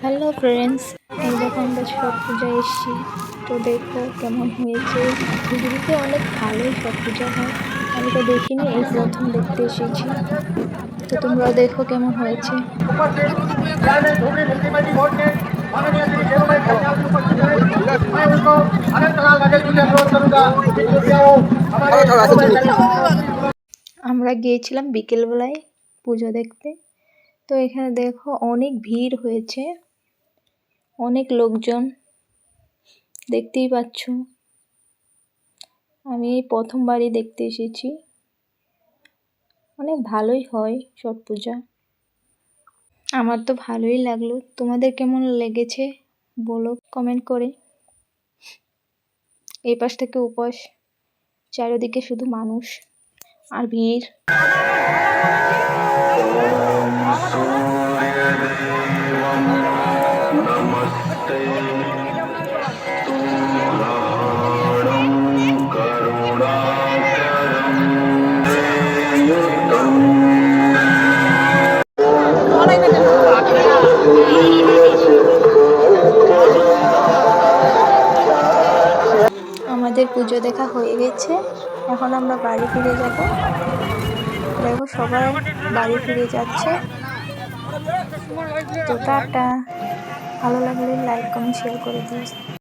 Hello friends, এই দেখো আমরা ছট পূজা এসেছি। তো দেখো কেমন হয়েছে। পৃথিবীতে অনেক ভালোই ছট পূজা হয়, আমি তো দেখিনি, এই প্রথম দেখতে এসেছি। তো তোমরাও দেখো কেমন হয়েছে। আমরা গিয়েছিলাম বিকেলবেলায় পুজো দেখতে। তো এখানে দেখো অনেক ভিড় হয়েছে, অনেক লোকজন দেখতেই পাচ্ছ। আমি এই প্রথমবারই দেখতে এসেছি। অনেক ভালোই হয় ছট পূজা, আমার তো ভালোই লাগলো। তোমাদের কেমন লেগেছে বলো কমেন্ট করে। এই পাশ থেকে ওপাশ চারিদিকে শুধু মানুষ আর ভিড়। আমাদের পুজো দেখা হয়ে গেছে, এখন আমরা বাড়ি ফিরে যাব। দেখো সবাই বাড়ি ফিরে যাচ্ছে। তো টাটা, ভালো লাগলে লাইক কমেন্ট শেয়ার করে দিও।